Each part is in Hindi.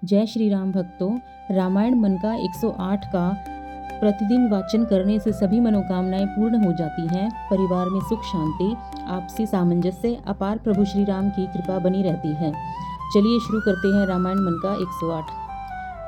जय श्री राम भक्तों। रामायण मन का 108 का प्रतिदिन वाचन करने से सभी मनोकामनाएं पूर्ण हो जाती हैं। परिवार में सुख शांति, आपसी सामंजस्य, अपार प्रभु श्री राम की कृपा बनी रहती है। चलिए शुरू करते हैं रामायण मन का 108।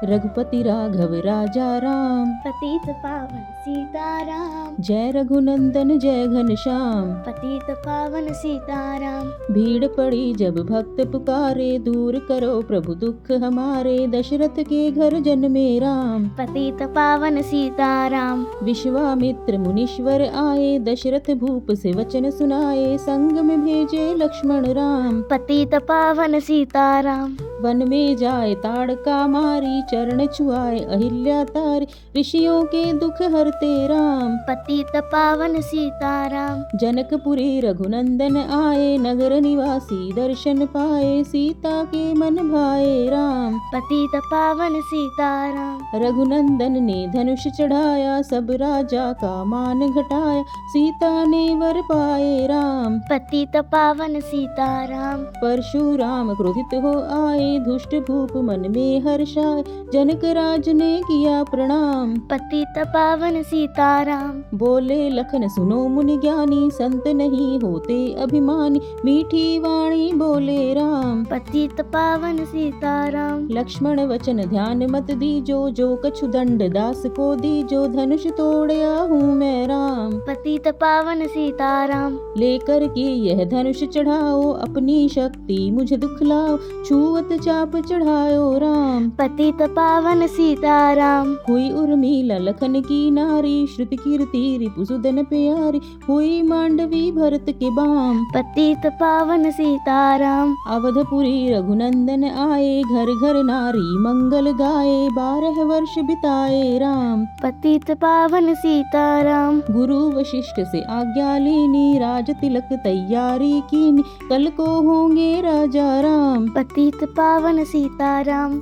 रघुपति राघव राजा राम, पतित पावन सीताराम। जय रघुनंदन जय घनश्याम। पतित पावन सीताराम। भीड़ पड़ी जब भक्त पुकारे, दूर करो प्रभु दुख हमारे। दशरथ के घर जन्मे राम, पतित पावन सीताराम। विश्वामित्र मुनीश्वर आए, दशरथ भूप से वचन सुनाए। संग में भेजे लक्ष्मण राम, पतित पावन सीताराम। वन में जाए ताड़का मारी, चरण छुआए अहिल्या तारी। ऋषियों के दुख हरते राम, पतित पावन सीताराम। जनकपुरी रघुनंदन आए, नगर निवासी दर्शन पाए। सीता के मन भाए राम, पतित पावन सीताराम। रघुनंदन ने धनुष चढ़ाया, सब राजा का मान घटाया। सीता ने वर पाए राम, पतित पावन सीताराम। परशुराम क्रोधित हो आए, दुष्ट भूप मन में हर्षाए। जनक राज ने किया प्रणाम, पतित पावन सीताराम। बोले लखन सुनो मुनि ज्ञानी। संत नहीं होते अभिमानी, मीठी वाणी बोले राम। पतित पावन सीताराम। लक्ष्मण वचन ध्यान मत दीजो, जो कछु दंड दास को दीजो। धनुष तोड़या हूँ मैं राम, पतित पावन सीताराम। लेकर के यह धनुष चढ़ाओ। अपनी शक्ति मुझे दुखलाओ, छुअत चाप चढ़ायो राम। पतित पावन सीताराम। हुई उर्मिला लखन की नारी, श्रुति कीर्ति रिपुसुदन प्यारी। हुई मांडवी भरत के बाम, पतित पावन सीताराम। अवधपुरी रघुनंदन आए। घर घर नारी मंगल गाए, 12 वर्ष बिताए राम। पतित पावन सीताराम। गुरु वशिष्ठ से आज्ञा लेनी, राज तिलक तैयारी कीनी। कल को होंगे राजा राम, पतित पावन सीताराम।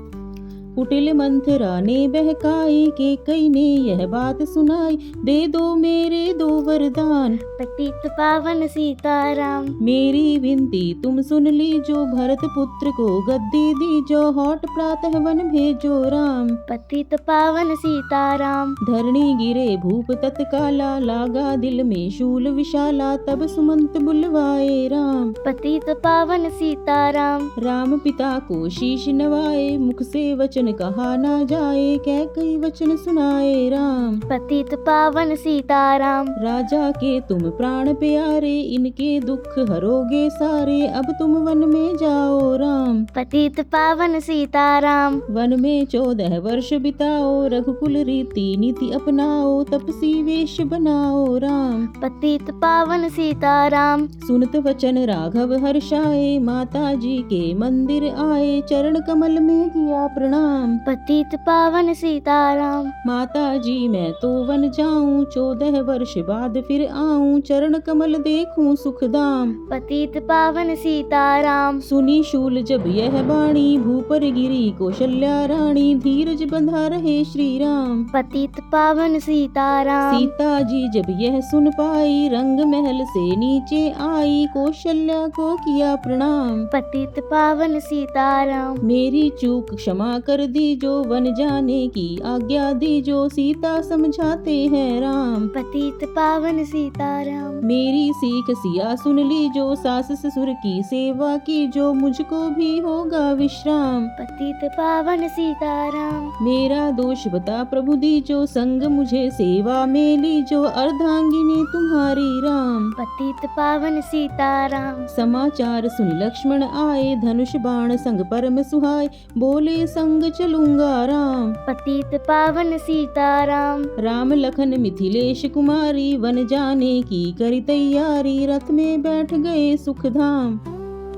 कुटिल मंथरा ने बहकाई, के कई ने यह बात सुनाई। दे दो मेरे 2 वरदान, पतित पावन सीताराम। मेरी विनती तुम सुन लीजो। भरत पुत्र को गद्दी दीजो, हौट प्रातः वन भेजो राम। पतित पावन सीताराम। धरणी गिरे भूप तत्काला, लागा दिल में शूल विशाला। तब सुमंत बुलवाए राम, पतित पावन सीताराम। राम पिता को शीश नवाए। मुख से वचन कहा ना जाए, कह कई वचन सुनाए राम। पतित पावन सीताराम। राजा के तुम प्राण प्यारे, इनके दुख हरोगे सारे। अब तुम वन में जाओ राम, पतित पावन सीताराम। वन में 14 वर्ष बिताओ। रघुकुल रीति नीति अपनाओ, तपसी वेश बनाओ राम। पतित पावन सीताराम। सुनत वचन राघव हर्षाए, माता जी के मंदिर आए। चरण कमल में किया प्रणाम, पतित पावन सीताराम। माता जी मैं तो वन जाऊं। 14 वर्ष बाद फिर आऊं, चरण कमल देखूं सुखदाम। पतित पावन सीताराम। सुनी शूल जब यह बाणी, भूपर गिरी कौशल्या रानी। धीरज बंधा रहे श्री राम, पतित पावन सीताराम। सीता जी जब यह सुन पाई, रंग महल से नीचे आई। कौशल्या को किया प्रणाम, पतित पावन सीताराम। मेरी चूक क्षमा कर दीजो। वन जाने की आज्ञा दीजो, सीता समझाते हैं राम। पतित पावन सीताराम। मेरी सीख सिया सुन लीजो, सास ससुर की सेवा कीजो। मुझको भी होगा विश्राम, पतित पावन सीताराम। मेरा दोष बता प्रभु दीजो। संग मुझे सेवा में लीजो, अर्धांगिनी तुम्हारी राम। पतित पावन सीताराम। समाचार सुन लक्ष्मण आए, धनुष बाण संग परम सुहाए। बोले संग चलूंगा राम, पतित पावन सीताराम। राम लखन मिथिलेश कुमारी। वन जाने की करी तैयारी, रथ में बैठ गए सुखधाम।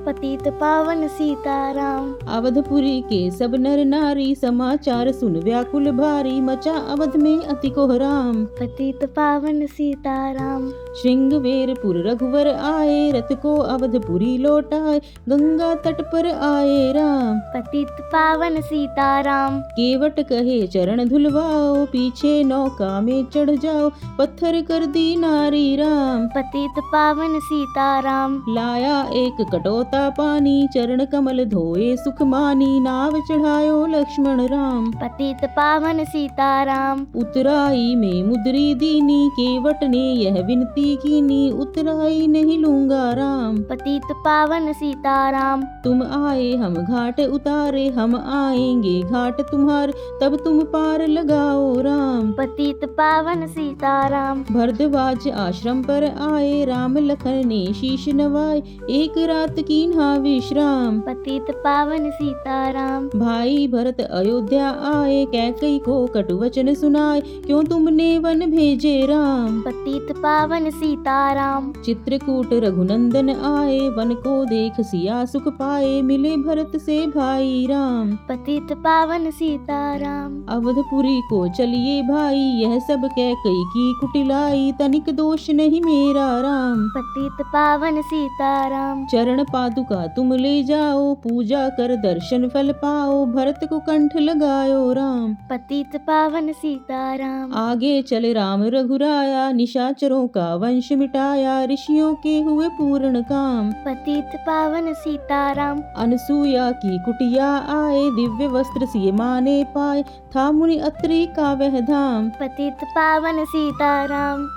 पतित पावन सीताराम। अवधपुरी के सब नर नारी, समाचार सुन व्याकुल भारी। मचा अवध में अति कोहराम, पतित पावन सीताराम। श्रृंगवेरपुर रघुवर आए, रथ को अवधपुरी लौटाए, गंगा तट पर आए राम। पतित पावन सीताराम। केवट कहे चरण धुलवाओ, पीछे नौका में चढ़ जाओ, पत्थर कर दी नारी राम। पतित पावन सीताराम। लाया एक कटोता पानी, चरण कमल धोए सुख मानी, नाव चढ़ायो लक्ष्मण राम। पतित पावन सीताराम। उतराई में मुद्री दीनी, केवट ने यह विनती कीनी, उतराई नहीं लूंगा राम। पतित पावन सीताराम। तुम आए हम घाट उतारे, हम आएंगे घाट तुम्हारे, तब तुम पार लगाओ राम। पतित पावन सीताराम। भरद्वाज आश्रम पर आए, राम लखन ने शीश नवाए, एक रात कीन्हा विश्राम। पतित पावन सीताराम। भाई भरत अयोध्या आए, कैकई को कटुवचन सुनाए, क्यों तुमने वन भेजे राम। पतित पावन सीताराम। चित्रकूट रघुनंदन आए, वन को देख सिया सुख पाए, मिले भरत से भाई राम। पतित पावन सीताराम। अवधपुरी को चलिए भाई, यह सब कैकई की कुटिलाई, तनिक दोष नहीं मेरा राम। पतित पावन सीताराम। चरण पादुका तुम ले जाओ, पूजा कर दर्शन फल पाओ, भरत को कंठ लगायो राम। पतित पावन सीताराम। आगे चले राम रघुराया, निशाचरों का वंश मिटाया, ऋषियों के हुए पूर्ण काम। पतित पावन सीताराम। अनसुया की कुटिया आए, दिव्य वस्त्र सिए माने पाए, था मुनि अत्रि का वह धाम। पतित पावन सीताराम।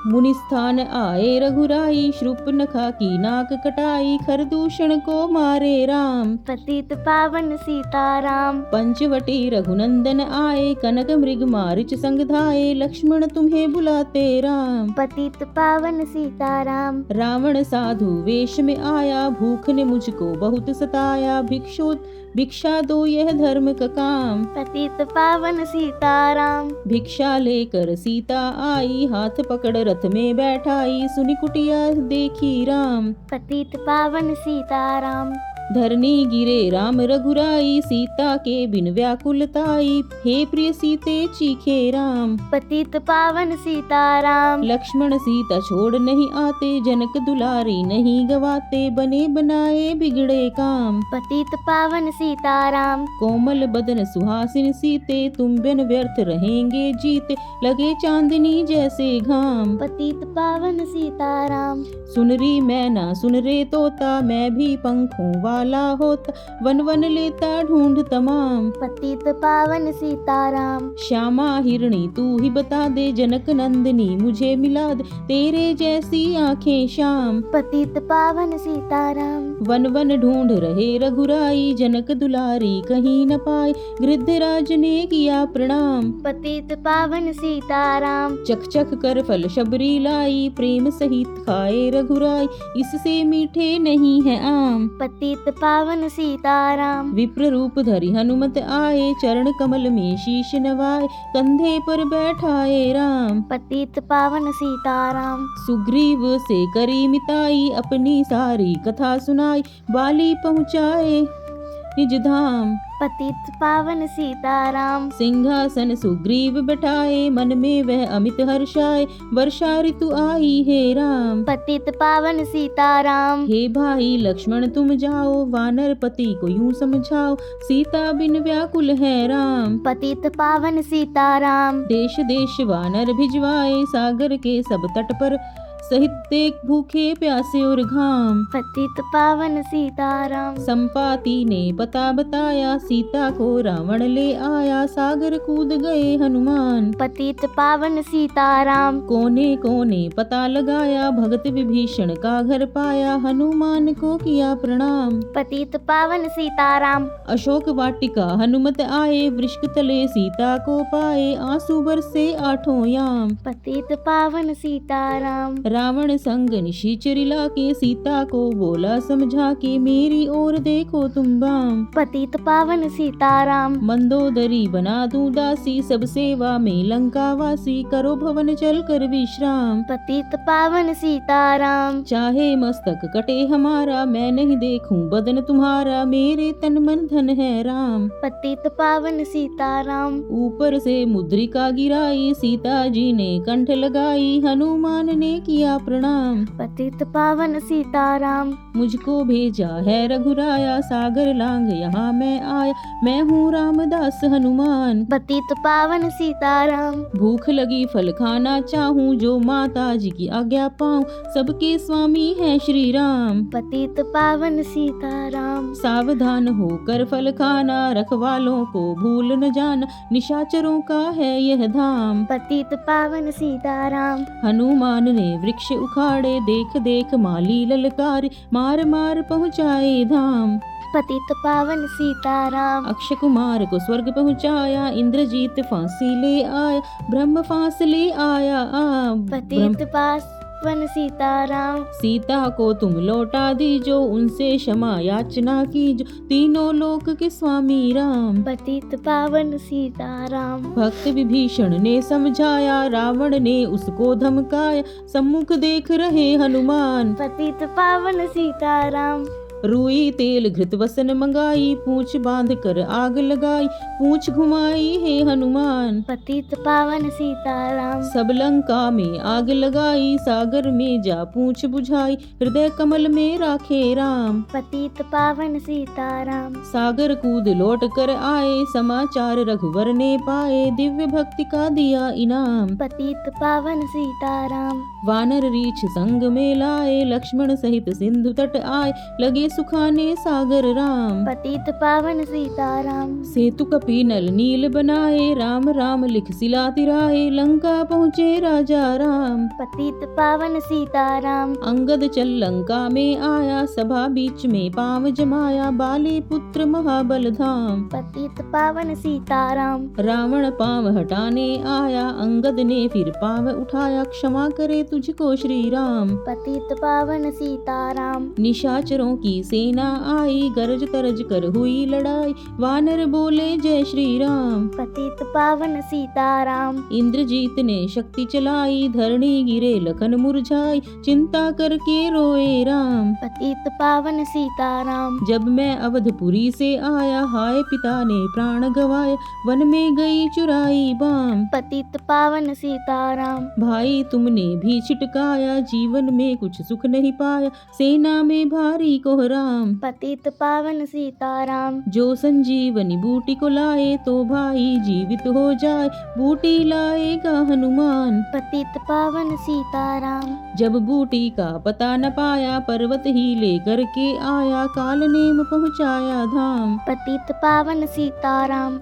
मुनि स्थान आए रघुराई, शूर्पणखा की नाक कटाई, खरदूषण को मारे राम। पतित पावन सीताराम। पंचवटी रघुनंदन आए, कनक मृग मारिच संग धाये, लक्ष्मण तुम्हें बुलाते राम। पतित पावन सीताराम। रावण साधु वेश में आया, भूख ने मुझको बहुत सताया, भिक्षा दो यह धर्म का काम। पतित पावन सीताराम। भिक्षा लेकर सीता आई, हाथ पकड़ रथ में बैठाई, सुनी कुटिया देखी राम। पतित पावन सीताराम। धरनी गिरे राम रघुराई, सीता के बिन व्याकुलताई, हे प्रिय सीते चीखे राम। पतित पावन सीताराम। लक्ष्मण सीता छोड़ नहीं आते, जनक दुलारी नहीं गवाते, बने बनाए बिगड़े काम। पतित पावन सीताराम। कोमल बदन सुहासिन सीते, तुम बिन व्यर्थ रहेंगे जीते, लगे चांदनी जैसे घाम। पतित पावन सीताराम। सुनरी मैना सुन रे तोता, मैं भी पंखों वाला होता, वन वन लेता ढूंढ तमाम। पतित पावन सीताराम। श्यामा हिरणी तू ही बता दे, जनक नंदिनी मुझे मिला दे, तेरे जैसी आंखें श्याम। पतित पावन सीताराम। वन वन ढूंढ रहे रघुराई, जनक दुलारी कहीं न पाए, गृद्धराज ने किया प्रणाम। पतित पावन सीताराम। चख चख कर फल शबरी लाई, प्रेम सहित खाए रघुराई, इससे मीठे नहीं है आम। पतित पावन सीताराम। विप्र रूप धरि हनुमत आए, चरण कमल में शीश नवाए, कंधे पर बैठाए राम। पतित पावन सीताराम। सुग्रीव से करी मिताई, अपनी सारी कथा सुनाई, बाली पहुँचाए निज धाम। पतित पावन सीताराम। सिंहासन सुग्रीव बैठाए, मन में वह अमित हर्षाए, वर्षा ऋतु आई हे राम। पतित पावन सीताराम। हे भाई लक्ष्मण तुम जाओ, वानर पति को यूं समझाओ, सीता बिन व्याकुल है राम। पतित पावन सीताराम। देश देश वानर भिजवाए, सागर के सब तट पर सहित देख भूखे प्यासे और घाम। पतित पावन सीताराम। संपाति ने पता बताया, सीता को रावण ले आया, सागर कूद गए हनुमान। पतित पावन सीताराम। कोने कोने पता लगाया, भगत विभीषण का घर पाया, हनुमान को किया प्रणाम। पतित पावन सीताराम। अशोक वाटिका हनुमत आए, वृक्ष तले सीता को पाए, आंसू बरसे आठों याम। पतित पावन सीताराम। रावण संग निशाचर लाके, सीता को बोला समझा के, मेरी ओर देखो तुम बाम। पतित पावन सीताराम। मंदोदरी बना दूं दासी, सब सेवा में लंका वासी, करो भवन चल कर विश्राम। पतित पावन सीताराम। चाहे मस्तक कटे हमारा, मैं नहीं देखूं बदन तुम्हारा, मेरे तन मन धन है राम। पतित पावन सीताराम। ऊपर से मुद्रिका गिराई, सीता जी ने कंठ लगाई, हनुमान ने की किया प्रणाम। पतित पावन सीताराम। मुझको भेजा है रघुराया, सागर लांग यहाँ मैं आया। मैं हूँ रामदास हनुमान। पतित पावन सीताराम। भूख लगी फल खाना चाहूँ, जो माता जी की आज्ञा पाऊँ। सबके स्वामी हैं श्री राम। पतित पावन सीताराम। सावधान होकर फल खाना, रखवालों को भूल न जाना। निशाचरों का है यह धाम। पतित पावन सीताराम। हनुमान ने वृक्ष उखाड़े, देख देख माली ललकारे। मार मार पहुँचाए धाम। पतित पावन सीताराम। अक्षय कुमार को स्वर्ग पहुँचाया, इंद्रजीत फांसी ले आया। ब्रह्म फांस ले आया पतित पावन सीताराम। सीता को तुम लौटा दीजो, उनसे क्षमा याचना कीजो। तीनों लोक के स्वामी राम। पतित पावन सीताराम। भक्त विभीषण ने समझाया, रावण ने उसको धमकाया। सम्मुख देख रहे हनुमान। पतित पावन सीताराम। रुई तेल घृत वसन मंगाई, पूछ बांध कर आग लगाई। पूछ घुमाई है हनुमान। पतित पावन सीताराम। सब लंका में आग लगाई, सागर में जा पूछ बुझाई। हृदय कमल में राखे राम। पतित पावन सीताराम। सागर कूद लौट कर आए, समाचार रघुवर ने पाए। दिव्य भक्ति का दिया इनाम। पतित पावन सीताराम। वानर रीछ संग में लाए, लक्ष्मण सहित सिंधु तट आए। लगे सुखाने सागर राम। पतित पावन सीताराम। सेतु कपि नल नील बनाए, राम राम लिख सिला तिराए। लंका पहुँचे राजा राम। पतित पावन सीताराम। अंगद चल लंका में आया, सभा बीच में पांव जमाया। बाली पुत्र महाबल धाम। पतित पावन सीताराम। रावण पांव हटाने आया, अंगद ने फिर पांव उठाया। क्षमा करे तुझको श्री राम। पतित पावन सीताराम। निशाचरों की सेना आई, गरज तरज कर हुई लड़ाई। वानर बोले जय श्री राम। पतित पावन सीताराम। इंद्रजीत ने शक्ति चलाई, धरणी गिरे लखन मुरझाई। चिंता करके रोए राम। पतित पावन सीताराम। जब मैं अवधपुरी से आया, हाय पिता ने प्राण गवाया। वन में गई चुराई बाम। पतित पावन सीताराम। भाई तुमने भी छिटकाया, जीवन में कुछ सुख नहीं पाया। सेना में भारी कोहराम। पतित पावन सीताराम। जो संजीवनी बूटी को लाए, तो भाई जीवित हो जाए। बूटी लाएगा हनुमान। पतित पावन सीताराम। जब बूटी का पता न पाया, पर्वत ही लेकर के आया। काल नेम पहुँचाया धाम। पतित पावन सीताराम।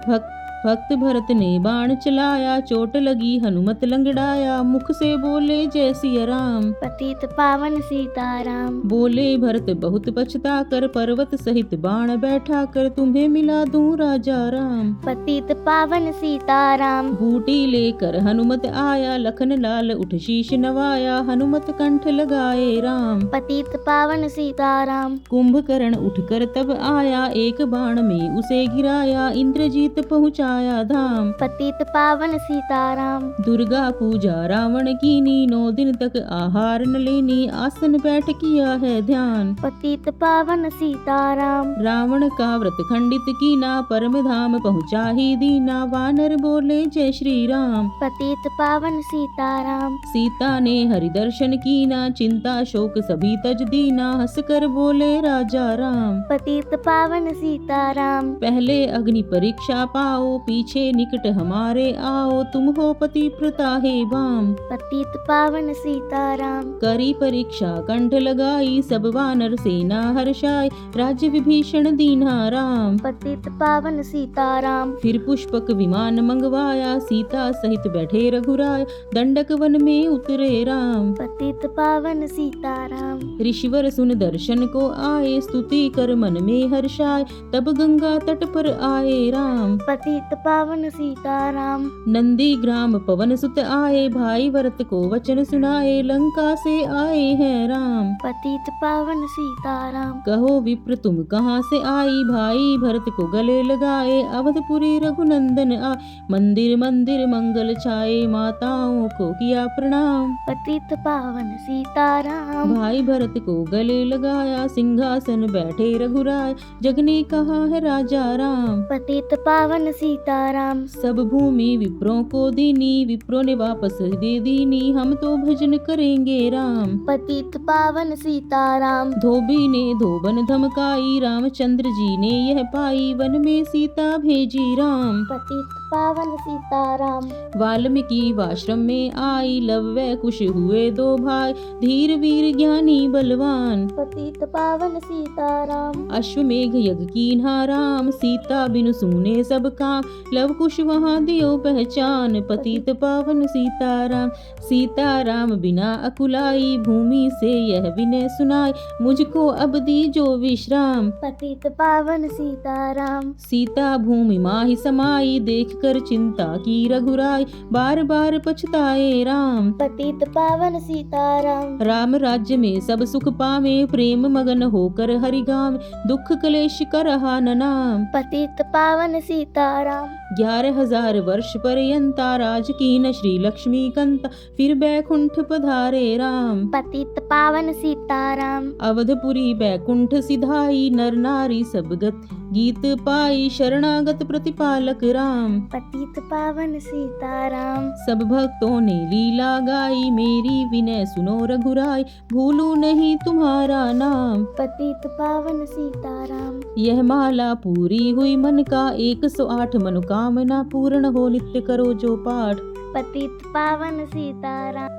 भक्त भरत ने बाण चलाया, चोट लगी हनुमत लंगड़ाया। मुख से बोले जय सिया राम। पतित पावन सीताराम। बोले भरत बहुत पछता कर, पर्वत सहित बाण बैठा कर। तुम्हें मिला दूं राजा राम। पतित पावन सीताराम। बूटी लेकर हनुमत आया, लखन लाल उठ शीश नवाया। हनुमत कंठ लगाए राम। पतित पावन सीताराम। कुंभकर्ण उठकर तब आया, एक बाण में उसे गिराया। इंद्रजीत पहुँचाया धाम। पतित पावन सीताराम। दुर्गा पूजा रावण कीनी, 9 दिन तक आहार न लेनी। आसन बैठ किया है ध्यान। पतित पावन सीताराम। रावण का व्रत खंडित कीना, परम धाम पहुँचा ही दीना। वानर बोले जय श्री राम। पतित पावन सीताराम। सीता ने हरि दर्शन कीना, चिंता शोक सभी तज दीना। हंस कर बोले राजा राम। पतित पावन सीताराम। पहले अग्नि परीक्षा पाओ, पीछे निकट हमारे आओ। तुम हो पति प्रता हे बाम। पतित पावन सीताराम। करी परीक्षा कंठ लगाई, सब वानर सेना हर्षाई। राज्य विभीषण दीन्हा राम। पतित पावन सीताराम। फिर पुष्पक विमान मंगवाया, सीता सहित बैठे रघुराय। दंडक वन में उतरे राम। पतित पावन सीताराम। ऋषिवर सुन दर्शन को आए, स्तुति कर मन में हर्षाय। तब गंगा तट पर आए राम। पतित पावन सीताराम। नंदी ग्राम पवन सुत आए, भाई भरत को वचन सुनाए। लंका से आए हैं राम। पतित पावन सीताराम। कहो विप्र तुम कहाँ से आई, भाई भरत को गले लगाए। अवधपुरी रघुनंदन आए, मंदिर मंदिर मंगल छाए। माताओं को किया प्रणाम। पतित पावन सीताराम। भाई भरत को गले लगाया, सिंहासन बैठे रघुराय। जग ने कहा है राजा राम। पतित पावन सीताराम। सीताराम। सब भूमि विप्रों को दीनी, विप्रों ने वापस दे दीनी, हम तो भजन करेंगे राम। पतित पावन सीताराम। धोबी ने धोबन धमकाई, रामचंद्र जी ने यह पाई, वन में सीता भेजी राम। पतित पावन सीताराम। वाल्मीकि वाश्रम में आई, लव व कुश हुए दो भाई, धीर वीर ज्ञानी बलवान। पतित पावन सीताराम। अश्वमेघ यज्ञ कीन्हा राम, सीता बिनु सूने सब काम, लव कुश वहाँ दियो पहचान, पतित पावन सीताराम। सीताराम बिना अकुलाई, भूमि से यह विनय सुनाई, मुझको अब दीजो विश्राम। पतित पावन सीताराम। सीता भूमि माहि समाई, देख कर चिंता की रघुराई, बार बार पछताए राम। पतित पावन सीताराम। राम राज्य में सब सुख पावे, प्रेम मगन होकर हरि गाम, दुख क्लेश करहा न नाम। पतित पावन सीताराम। 11,000 वर्ष पर्यंता, राज कीन श्री लक्ष्मी कंता, फिर बैकुंठ पधारे राम। पतित पावन सीताराम। अवधपुरी बैकुंठ सिधाई, नर नारी सब गत गीत पाई, शरणागत प्रतिपालक राम। पतित पावन सीताराम। सब भक्तों ने लीला गाई, मेरी विनय सुनो रघुराई, भूलू नहीं तुम्हारा नाम। पतित पावन सीताराम। यह माला पूरी हुई मन का, 108 मनोकामना पूर्ण हो, नित्य करो जो पाठ। पतित पावन सीताराम।